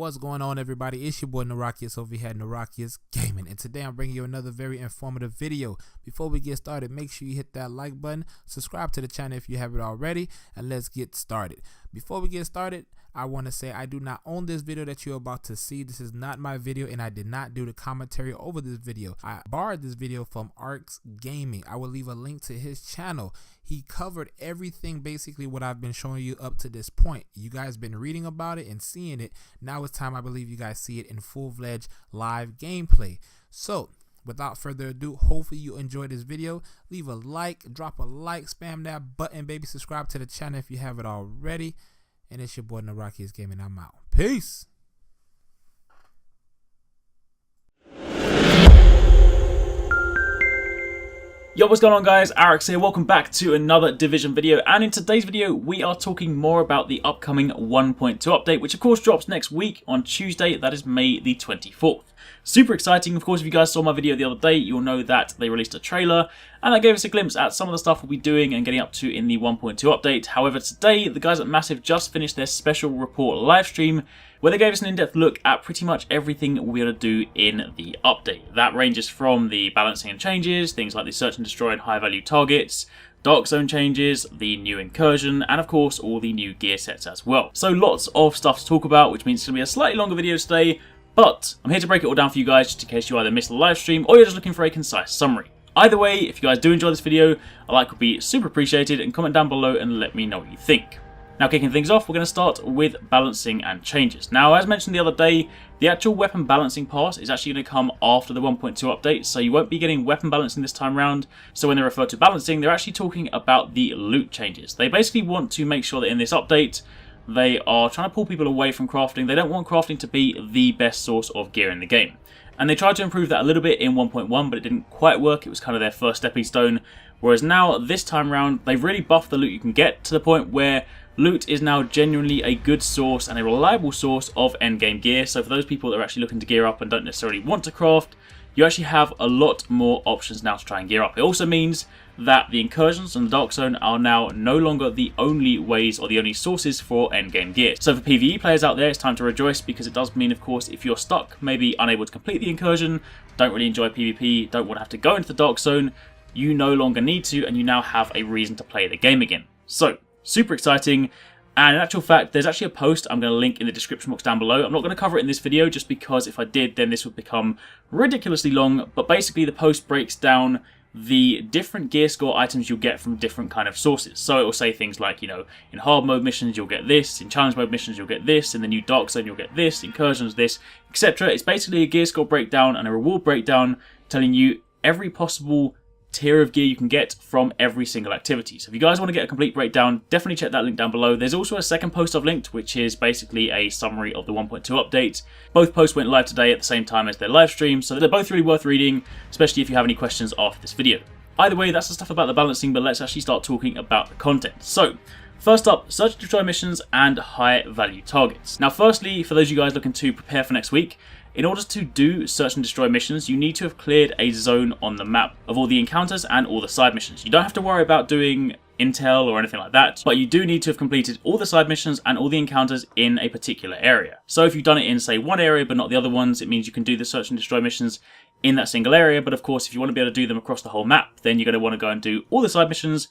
What's going on, everybody? It's your boy Narakius over here at Narakius Gaming, and today I'm bringing you another very informative video. Before we get started, make sure you hit that like button, subscribe to the channel if you haven't already, and let's get started. Before we get started, I want to say I do not own this video that you're about to see. This is not my video, and I did not do the commentary over this video. I borrowed this video from Arx Gaming. I will leave a link to his channel. He covered everything, basically what I've been showing you up to this point. You guys been reading about it and seeing it. Now it's time, I believe, you guys see it in full-fledged live gameplay. So without further ado, hopefully you enjoyed this video. Leave a like, drop a like, spam that button, baby. Subscribe to the channel if you haven't already. And it's your boy Narakius Gaming. I'm out. Peace. Yo, what's going on, guys? Arx here. Welcome back to another Division video, and in today's video we are talking more about the upcoming 1.2 update, which of course drops next week on Tuesday. That is May the 24th. Super exciting. Of course, if you guys saw my video the other day, you'll know that they released a trailer and that gave us a glimpse at some of the stuff we'll be doing and getting up to in the 1.2 update. However, today the guys at Massive just finished their special report live stream where they gave us an in-depth look at pretty much everything we're going to do in the update. That ranges from the balancing and changes, things like the search and destroy and high-value targets, dark zone changes, the new incursion, and of course all the new gear sets as well. So lots of stuff to talk about, which means it's going to be a slightly longer video today, but I'm here to break it all down for you guys just in case you either missed the live stream or you're just looking for a concise summary. Either way, if you guys do enjoy this video, a like would be super appreciated, and comment down below and let me know what you think. Now, kicking things off, we're going to start with balancing and changes. Now, as mentioned the other day, the actual weapon balancing part is actually going to come after the 1.2 update, so you won't be getting weapon balancing this time around. So when they refer to balancing, they're actually talking about the loot changes. They basically want to make sure that in this update, they are trying to pull people away from crafting. They don't want crafting to be the best source of gear in the game. And they tried to improve that a little bit in 1.1, but it didn't quite work. It was kind of their first stepping stone. Whereas now, this time around, they've really buffed the loot you can get to the point where loot is now genuinely a good source and a reliable source of endgame gear. So for those people that are actually looking to gear up and don't necessarily want to craft, you actually have a lot more options now to try and gear up. It also means that the incursions and the dark zone are now no longer the only ways or the only sources for endgame gear. So for PvE players out there, it's time to rejoice, because it does mean, of course, if you're stuck, maybe unable to complete the incursion, don't really enjoy PvP, don't want to have to go into the dark zone, you no longer need to, and you now have a reason to play the game again. So super exciting. And in actual fact, there's actually a post I'm going to link in the description box down below. I'm not going to cover it in this video just because if I did, then this would become ridiculously long. But basically, the post breaks down the different gear score items you'll get from different kind of sources. So it will say things like, you know, in hard mode missions you'll get this, in challenge mode missions you'll get this, in the new dark zone you'll get this, incursions this, etc. It's basically a gear score breakdown and a reward breakdown telling you every possible tier of gear you can get from every single activity. So if you guys want to get a complete breakdown, definitely check that link down below. There's also a second post I've linked, which is basically a summary of the 1.2 update. Both posts went live today at the same time as their live stream, so they're both really worth reading, especially if you have any questions after this video. Either way, that's the stuff about the balancing, but let's actually start talking about the content. So first up, search and destroy missions and high value targets. Now firstly, for those of you guys looking to prepare for next week, in order to do search and destroy missions, you need to have cleared a zone on the map of all the encounters and all the side missions. You don't have to worry about doing intel or anything like that, but you do need to have completed all the side missions and all the encounters in a particular area. So if you've done it in, say, one area but not the other ones, it means you can do the search and destroy missions in that single area. But of course, if you want to be able to do them across the whole map, then you're going to want to go and do all the side missions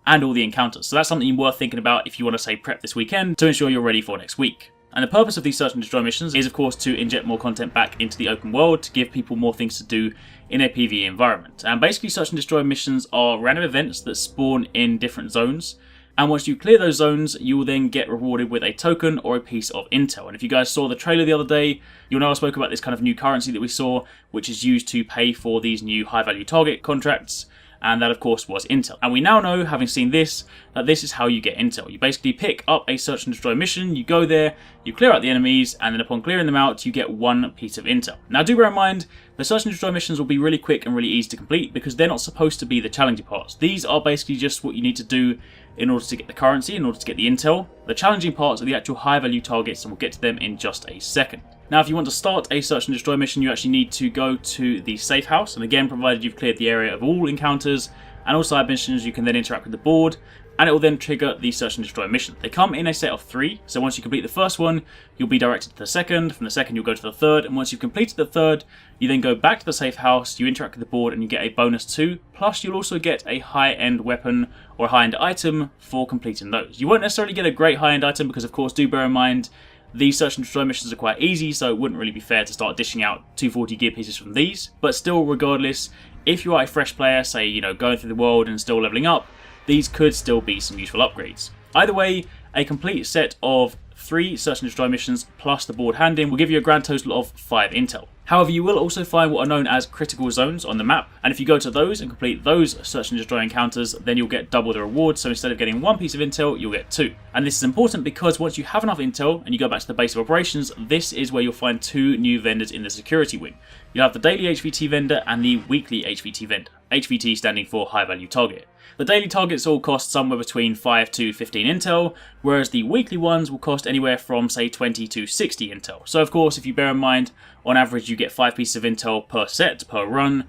and all the encounters. So that's something worth thinking about if you want to, say, prep this weekend to ensure you're ready for next week. And the purpose of these search and destroy missions is, of course, to inject more content back into the open world, to give people more things to do in a PvE environment. And basically, search and destroy missions are random events that spawn in different zones. And once you clear those zones, you will then get rewarded with a token or a piece of intel. And if you guys saw the trailer the other day, you'll know I spoke about this kind of new currency that we saw, which is used to pay for these new high-value target contracts. And that, of course, was intel. And we now know, having seen this, that this is how you get intel. You basically pick up a search and destroy mission, you go there, you clear out the enemies, and then upon clearing them out, you get one piece of intel. Now, do bear in mind, the search and destroy missions will be really quick and really easy to complete because they're not supposed to be the challenging parts. These are basically just what you need to do in order to get the currency, in order to get the intel. The challenging parts are the actual high-value targets, and we'll get to them in just a second. Now, if you want to start a search and destroy mission, you actually need to go to the safe house, and again, provided you've cleared the area of all encounters and all side missions, you can then interact with the board and it will then trigger the search and destroy mission. They come in a set of 3, so once you complete the first one, you'll be directed to the second, from the second you'll go to the third, and once you've completed the third, you then go back to the safe house, you interact with the board, and you get a bonus 2, plus you'll also get a high-end weapon or a high-end item for completing those. You won't necessarily get a great high-end item because, of course, do bear in mind, these search and destroy missions are quite easy, so it wouldn't really be fair to start dishing out 240 gear pieces from these, but still, regardless, if you are a fresh player, say, you know, going through the world and still leveling up, these could still be some useful upgrades. Either way, a complete set of 3 search and destroy missions plus the board handing will give you a grand total of 5 intel. However, you will also find what are known as critical zones on the map, and if you go to those and complete those search and destroy encounters, then you'll get double the reward, so instead of getting 1 piece of intel, you'll get 2. And this is important because once you have enough intel and you go back to the base of operations, this is where you'll find 2 new vendors in the security wing. You'll have the daily HVT vendor and the weekly HVT vendor, HVT standing for high value target. The daily targets all cost somewhere between 5 to 15 intel, whereas the weekly ones will cost anywhere from say 20 to 60 intel. So of course, if you bear in mind, on average you get 5 pieces of intel per set, per run,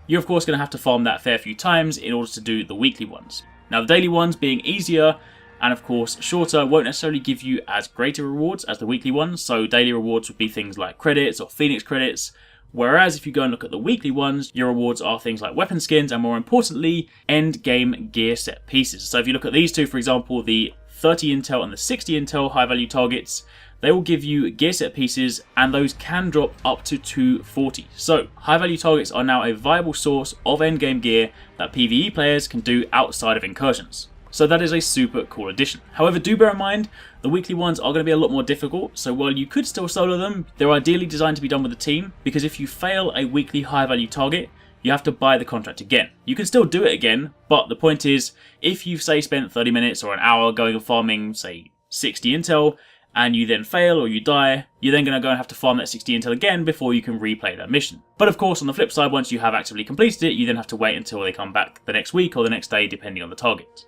you're of course going to have to farm that a fair few times in order to do the weekly ones. Now the daily ones being easier and of course shorter won't necessarily give you as greater rewards as the weekly ones, so daily rewards would be things like credits or Phoenix credits, whereas if you go and look at the weekly ones, your rewards are things like weapon skins and more importantly, end game gear set pieces. So if you look at these two, for example, the 30 intel and the 60 intel high value targets, they will give you gear set pieces and those can drop up to 240. So high value targets are now a viable source of end game gear that PvE players can do outside of incursions. So that is a super cool addition. However, do bear in mind, the weekly ones are going to be a lot more difficult, so while you could still solo them, they're ideally designed to be done with a team, because if you fail a weekly high value target, you have to buy the contract again. You can still do it again, but the point is, if you've say spent 30 minutes or an hour going and farming, say 60 intel, and you then fail or you die, you're then going to go and have to farm that 60 intel again before you can replay that mission. But of course, on the flip side, once you have actively completed it, you then have to wait until they come back the next week or the next day, depending on the target.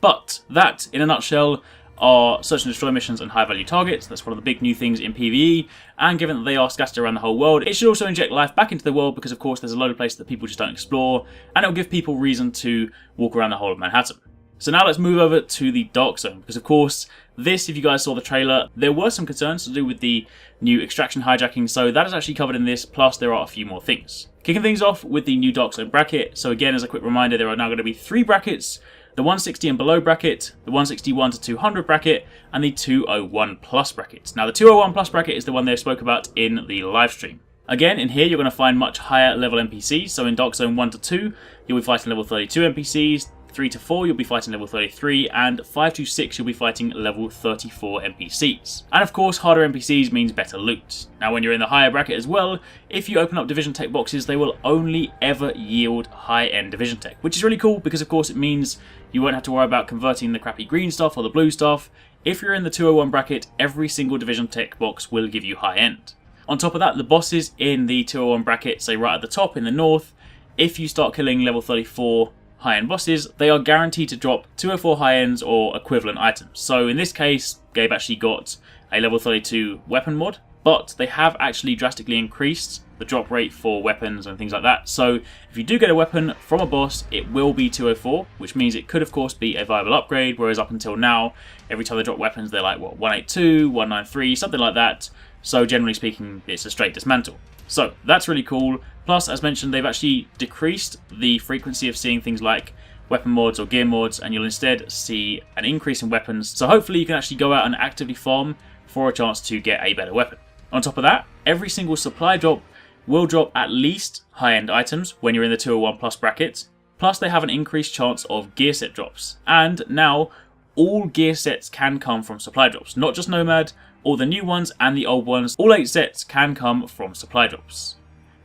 But that, in a nutshell, are search and destroy missions and high value targets. That's one of the big new things in PvE, and given that they are scattered around the whole world, it should also inject life back into the world because of course there's a load of places that people just don't explore, and it'll give people reason to walk around the whole of Manhattan. So now let's move over to the Dark Zone, because of course this, if you guys saw the trailer, there were some concerns to do with the new extraction hijacking, so that is actually covered in this, plus there are a few more things. Kicking things off with the new Dark Zone bracket, so again as a quick reminder, there are now going to be 3 brackets: the 160 and below bracket, the 161 to 200 bracket, and the 201 plus bracket. Now the 201 plus bracket is the one they spoke about in the live stream. Again, in here you're going to find much higher level NPCs, so in Dark Zone 1 to 2, you'll be fighting level 32 NPCs, 3 to 4 you'll be fighting level 33, and 5 to 6 you'll be fighting level 34 NPCs. And of course, harder NPCs means better loot. Now when you're in the higher bracket as well, if you open up Division Tech boxes, they will only ever yield high-end Division Tech, which is really cool because of course it means you won't have to worry about converting the crappy green stuff or the blue stuff. If you're in the 201 bracket, every single Division Tech box will give you high-end. On top of that, the bosses in the 201 bracket, say right at the top in the north, if you start killing level 34 high-end bosses, they are guaranteed to drop 204 high-ends or equivalent items. So in this case, Gabe actually got a level 32 weapon mod, but they have actually drastically increased the drop rate for weapons and things like that. So if you do get a weapon from a boss, it will be 204, which means it could of course be a viable upgrade, whereas up until now, every time they drop weapons, they're like, what, 182, 193, something like that. So generally speaking, it's a straight dismantle. So that's really cool. Plus, as mentioned, they've actually decreased the frequency of seeing things like weapon mods or gear mods, and you'll instead see an increase in weapons. So hopefully you can actually go out and actively farm for a chance to get a better weapon. On top of that, every single supply drop will drop at least high-end items when you're in the 201 plus bracket. Plus, they have an increased chance of gear set drops. And now, all gear sets can come from supply drops, not just Nomad. All the new ones and the old ones, all 8 sets can come from supply drops.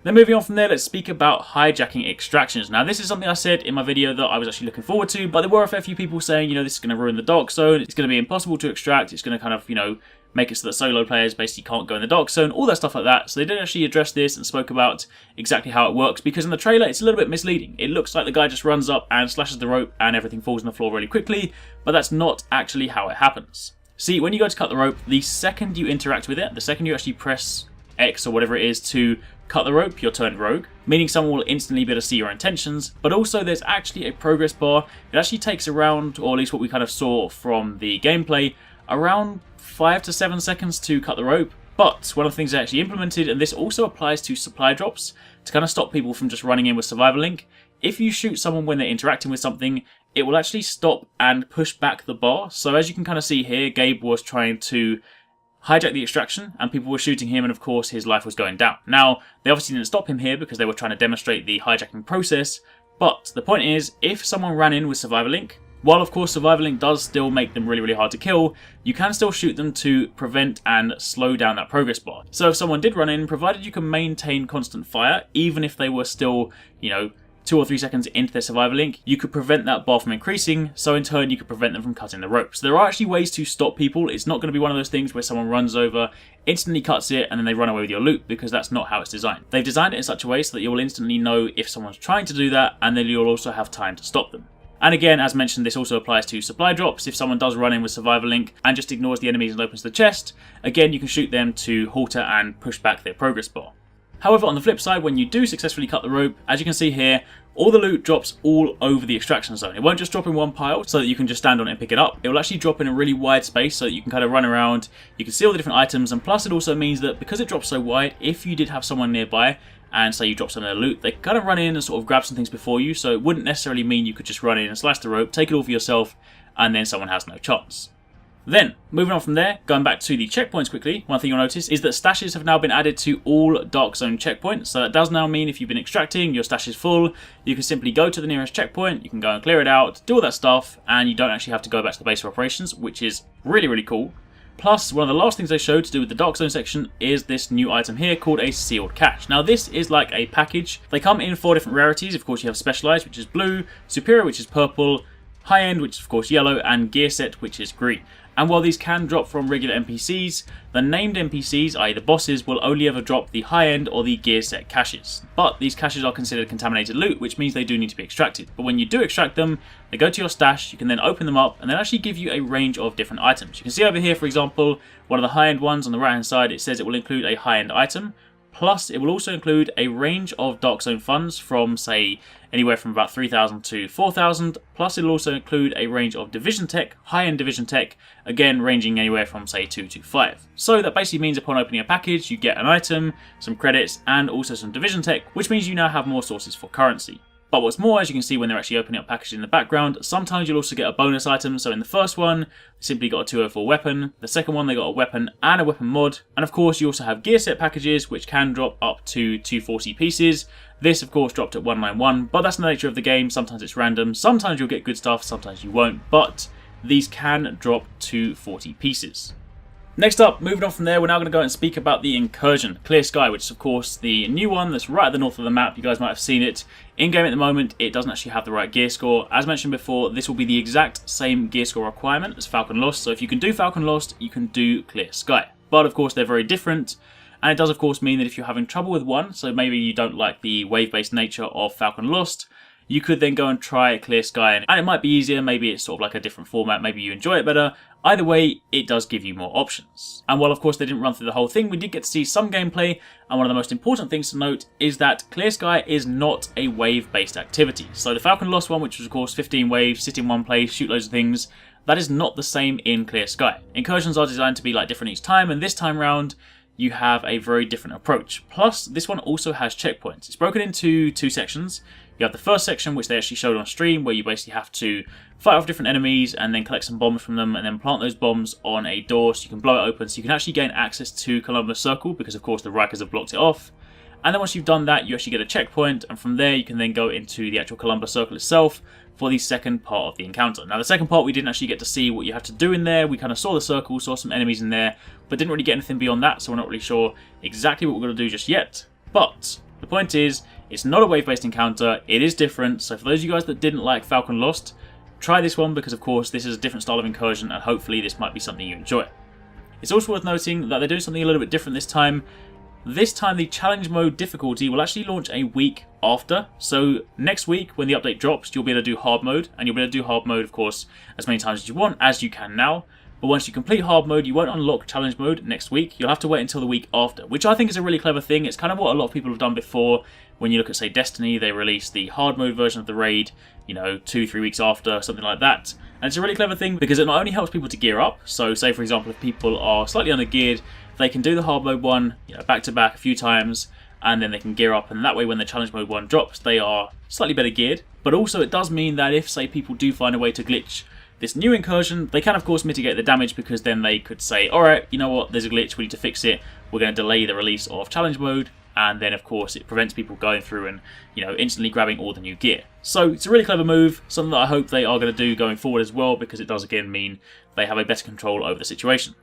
Then moving on from there, let's speak about hijacking extractions. Now this is something I said in my video that I was actually looking forward to, but there were a fair few people saying, you know, this is going to ruin the Dark Zone, it's going to be impossible to extract, it's going to kind of, you know, make it so that solo players basically can't go in the Dark Zone, all that stuff like that. So they did actually address this and spoke about exactly how it works, because in the trailer it's a little bit misleading. It looks like the guy just runs up and slashes the rope and everything falls on the floor really quickly, but that's not actually how it happens. See, when you go to cut the rope, the second you interact with it, the second you actually press X or whatever it is to cut the rope, you're turned rogue, meaning someone will instantly be able to see your intentions. But also there's actually a progress bar. It actually takes around, or at least what we kind of saw from the gameplay, around 5 to 7 seconds to cut the rope. But one of the things they actually implemented, and this also applies to supply drops, to kind of stop people from just running in with survival link, if you shoot someone when they're interacting with something, it will actually stop and push back the bar. So as you can kind of see here, Gabe was trying to hijack the extraction and people were shooting him, and of course his life was going down. Now, they obviously didn't stop him here because they were trying to demonstrate the hijacking process, but the point is, if someone ran in with survival link, while of course survival link does still make them really hard to kill, you can still shoot them to prevent and slow down that progress bar. So if someone did run in, provided you can maintain constant fire, even if they were still, 2 or 3 seconds into their survival link, you could prevent that bar from increasing, so in turn you could prevent them from cutting the rope. So there are actually ways to stop people. It's not going to be one of those things where someone runs over, instantly cuts it, and then they run away with your loot, because that's not how it's designed. They've designed it in such a way so that you'll instantly know if someone's trying to do that, and then you'll also have time to stop them. And again, as mentioned, this also applies to supply drops. If someone does run in with survival link and just ignores the enemies and opens the chest, again you can shoot them to halter and push back their progress bar. However, on the flip side, when you do successfully cut the rope, as you can see here, all the loot drops all over the extraction zone. It won't just drop in one pile so that you can just stand on it and pick it up. It will actually drop in a really wide space so that you can kind of run around, you can see all the different items, and plus it also means that because it drops so wide, if you did have someone nearby and say you drop some of their loot, they can kind of run in and sort of grab some things before you, so it wouldn't necessarily mean you could just run in and slice the rope, take it all for yourself, and then someone has no chance. Then, moving on from there, going back to the checkpoints quickly, one thing you'll notice is that stashes have now been added to all Dark Zone checkpoints. So that does now mean if you've been extracting, your stash is full, you can simply go to the nearest checkpoint, you can go and clear it out, do all that stuff, and you don't actually have to go back to the base of operations, which is really cool. Plus, one of the last things they showed to do with the Dark Zone section is this new item here called a sealed cache. Now this is like a package. They come in 4 different rarities. Of course you have specialized, which is blue, superior, which is purple, high end, which is of course yellow, and gear set, which is green. And while these can drop from regular NPCs, the named NPCs, i.e. the bosses, will only ever drop the high-end or the gear set caches. But these caches are considered contaminated loot, which means they do need to be extracted. But when you do extract them, they go to your stash, you can then open them up, and they actually give you a range of different items. You can see over here, for example, one of the high-end ones on the right-hand side, it says it will include a high-end item. Plus, it will also include a range of Dark Zone funds from, say, anywhere from about 3,000 to 4,000. Plus, it'll also include a range of Division Tech, high-end Division Tech, again, ranging anywhere from, say, 2 to 5. So that basically means upon opening a package, you get an item, some credits, and also some Division Tech, which means you now have more sources for currency. But what's more, as you can see when they're actually opening up packages in the background, sometimes you'll also get a bonus item. So in the first one, they simply got a 204 weapon. The second one, they got a weapon and a weapon mod. And of course, you also have gear set packages, which can drop up to 240 pieces. This, of course, dropped at 191, but that's the nature of the game. Sometimes it's random. Sometimes you'll get good stuff, sometimes you won't. But these can drop to 40 pieces. Next up, moving on from there, we're now going to go and speak about the Incursion, Clear Sky, which is of course the new one that's right at the north of the map. You guys might have seen it. In-game at the moment, it doesn't actually have the right gear score. As mentioned before, this will be the exact same gear score requirement as Falcon Lost. So if you can do Falcon Lost, you can do Clear Sky. But of course, they're very different. And it does of course mean that if you're having trouble with one, so maybe you don't like the wave-based nature of Falcon Lost, you could then go and try Clear Sky, and it might be easier, maybe it's sort of like a different format, maybe you enjoy it better. Either way, it does give you more options. And while of course they didn't run through the whole thing, we did get to see some gameplay, and one of the most important things to note is that Clear Sky is not a wave-based activity. So the Falcon Lost one, which was of course 15 waves, sit in one place, shoot loads of things, that is not the same in Clear Sky. Incursions are designed to be like different each time, and this time round, you have a very different approach. Plus, this one also has checkpoints. It's broken into 2 sections. You have the first section, which they actually showed on stream, where you basically have to fight off different enemies and then collect some bombs from them and then plant those bombs on a door so you can blow it open, so you can actually gain access to Columbus Circle, because of course the Rikers have blocked it off. And then once you've done that, you actually get a checkpoint, and from there you can then go into the actual Columbus Circle itself for the second part of the encounter. Now the second part, we didn't actually get to see what you have to do in there. We kind of saw the circle, saw some enemies in there, but didn't really get anything beyond that, so we're not really sure exactly what we're going to do just yet. But the point is, it's not a wave-based encounter, it is different, so for those of you guys that didn't like Falcon Lost, try this one, because of course this is a different style of incursion, and hopefully this might be something you enjoy. It's also worth noting that they're doing something a little bit different this time. This time the challenge mode difficulty will actually launch a week after, so next week when the update drops, you'll be able to do hard mode, and you'll be able to do hard mode of course as many times as you want, as you can now. But once you complete hard mode, you won't unlock challenge mode next week. You'll have to wait until the week after, which I think is a really clever thing. It's kind of what a lot of people have done before. When you look at, say, Destiny, they release the hard mode version of the raid, 2-3 weeks after, something like that. And it's a really clever thing because it not only helps people to gear up, so say for example if people are slightly under-geared, they can do the hard mode one back to back a few times, and then they can gear up, and that way when the challenge mode one drops, they are slightly better geared. But also it does mean that if, say, people do find a way to glitch this new incursion, they can of course mitigate the damage, because then they could say, alright, you know what, there's a glitch, we need to fix it, we're going to delay the release of challenge mode, and then of course it prevents people going through and instantly grabbing all the new gear. So it's a really clever move, something that I hope they are going to do going forward as well, because it does again mean they have a better control over the situation.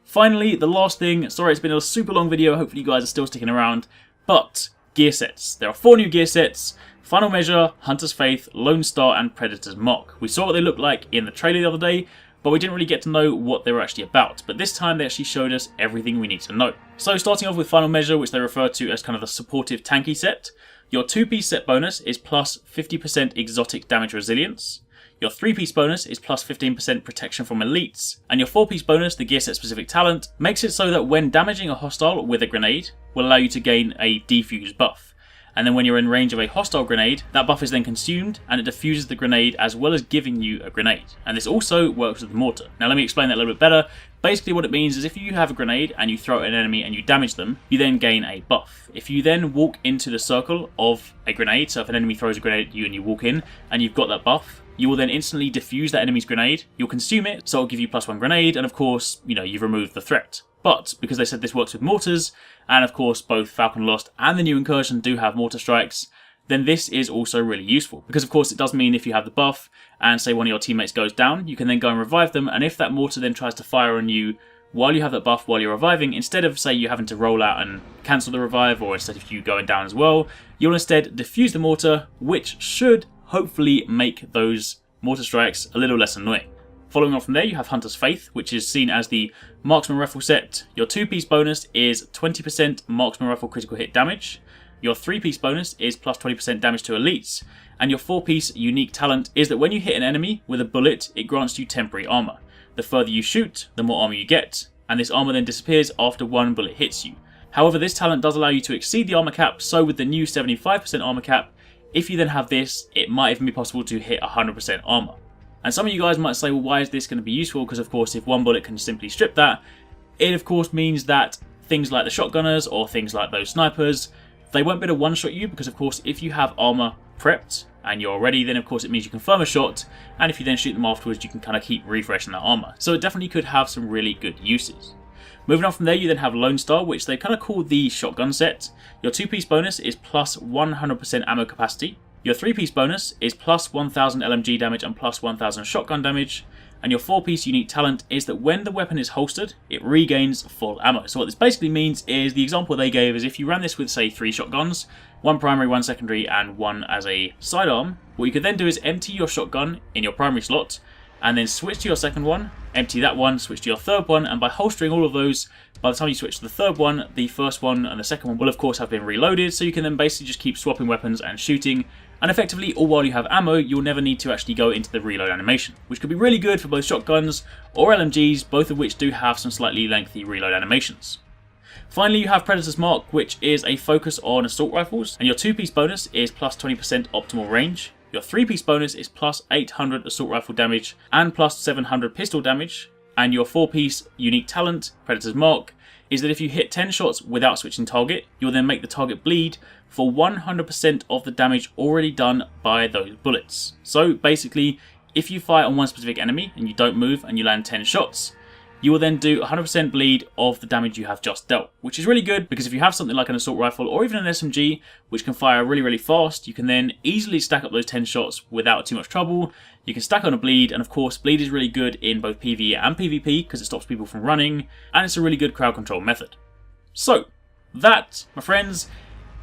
Finally, the last thing, sorry it's been a super long video, hopefully you guys are still sticking around, but gear sets. There are 4 new gear sets: Final Measure, Hunter's Faith, Lone Star, and Predator's Mark. We saw what they looked like in the trailer the other day, but we didn't really get to know what they were actually about. But this time they actually showed us everything we need to know. So starting off with Final Measure, which they refer to as kind of the supportive tanky set. Your 2-piece set bonus is plus 50% exotic damage resilience. Your 3-piece bonus is plus 15% protection from elites. And your 4-piece bonus, the gear set specific talent, makes it so that when damaging a hostile with a grenade, will allow you to gain a defuse buff. And then when you're in range of a hostile grenade, that buff is then consumed and it diffuses the grenade as well as giving you a grenade. And this also works with the mortar. Now let me explain that a little bit better. Basically what it means is if you have a grenade and you throw it at an enemy and you damage them, you then gain a buff. If you then walk into the circle of a grenade, so if an enemy throws a grenade at you and you walk in and you've got that buff, you will then instantly diffuse that enemy's grenade, you'll consume it, so it'll give you +1 grenade, and of course, you've removed the threat. But because they said this works with mortars, and of course both Falcon Lost and the new incursion do have mortar strikes, then this is also really useful. Because of course it does mean if you have the buff, and say one of your teammates goes down, you can then go and revive them, and if that mortar then tries to fire on you while you have that buff while you're reviving, instead of say you having to roll out and cancel the revive, or instead of you going down as well, you'll instead diffuse the mortar, which should hopefully make those mortar strikes a little less annoying. Following on from there, you have Hunter's Faith, which is seen as the Marksman Rifle set. Your 2-piece bonus is 20% Marksman Rifle critical hit damage. Your 3-piece bonus is plus 20% damage to elites. And your 4-piece unique talent is that when you hit an enemy with a bullet, it grants you temporary armor. The further you shoot, the more armor you get, and this armor then disappears after one bullet hits you. However, this talent does allow you to exceed the armor cap, so with the new 75% armor cap, if you then have this, it might even be possible to hit 100% armor. And some of you guys might say, well, why is this going to be useful? Because of course, if one bullet can simply strip that, it of course means that things like the shotgunners or things like those snipers, they won't be able to one-shot you, because of course, if you have armor prepped and you're ready, then of course it means you confirm a shot, and if you then shoot them afterwards, you can kind of keep refreshing that armor. So it definitely could have some really good uses. Moving on from there, you then have Lone Star, which they kind of call the shotgun set. Your 2-piece bonus is plus 100% ammo capacity. Your 3-piece bonus is plus 1000 LMG damage and plus 1000 shotgun damage. And your 4-piece unique talent is that when the weapon is holstered, it regains full ammo. So what this basically means is, the example they gave is if you ran this with, say, 3 shotguns, 1 primary, 1 secondary, and 1 as a sidearm, what you could then do is empty your shotgun in your primary slot, and then switch to your second one, empty that one, switch to your third one, and by holstering all of those, by the time you switch to the third one, the first one and the second one will of course have been reloaded, so you can then basically just keep swapping weapons and shooting, and effectively all while you have ammo, you'll never need to actually go into the reload animation, which could be really good for both shotguns or LMGs, both of which do have some slightly lengthy reload animations. Finally, you have Predator's Mark, which is a focus on assault rifles, and your 2-piece bonus is plus 20% optimal range. Your 3-piece bonus is plus 800 assault rifle damage and plus 700 pistol damage, and your 4-piece unique talent, Predator's Mark, is that if you hit 10 shots without switching target, you'll then make the target bleed for 100% of the damage already done by those bullets. So basically, if you fire on one specific enemy and you don't move and you land 10 shots, you will then do 100% bleed of the damage you have just dealt, which is really good because if you have something like an assault rifle or even an SMG which can fire really, really fast, you can then easily stack up those 10 shots without too much trouble. You can stack on a bleed, and of course bleed is really good in both PvE and PvP because it stops people from running, and it's a really good crowd control method. So that, my friends,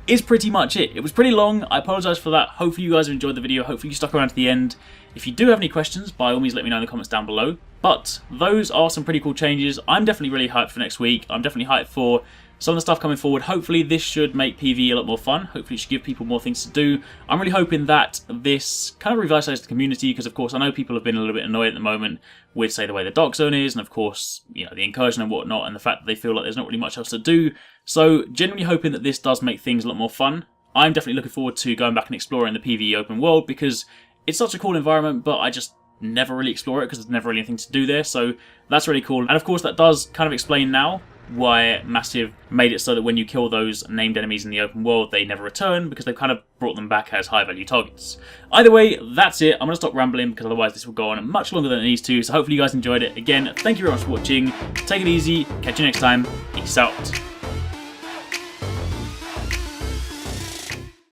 is pretty much it. It was pretty long, I apologise for that. Hopefully you guys have enjoyed the video, hopefully you stuck around to the end. If you do have any questions, by all means let me know in the comments down below. But those are some pretty cool changes. I'm definitely really hyped for next week. I'm definitely hyped for some of the stuff coming forward. Hopefully this should make PvE a lot more fun. Hopefully it should give people more things to do. I'm really hoping that this kind of revitalizes the community, because of course I know people have been a little bit annoyed at the moment with, say, the way the Dark Zone is, and of course, you know, the incursion and whatnot, and the fact that they feel like there's not really much else to do. So genuinely hoping that this does make things a lot more fun. I'm definitely looking forward to going back and exploring the PvE open world, because it's such a cool environment, but I just never really explore it because there's never really anything to do there. So that's really cool. And of course that does kind of explain now why Massive made it so that when you kill those named enemies in the open world, they never return, because they've kind of brought them back as high value targets. Either way, that's it. I'm going to stop rambling because otherwise this will go on much longer than it needs to. So hopefully you guys enjoyed it. Again, thank you very much for watching. Take it easy. Catch you next time. Peace out.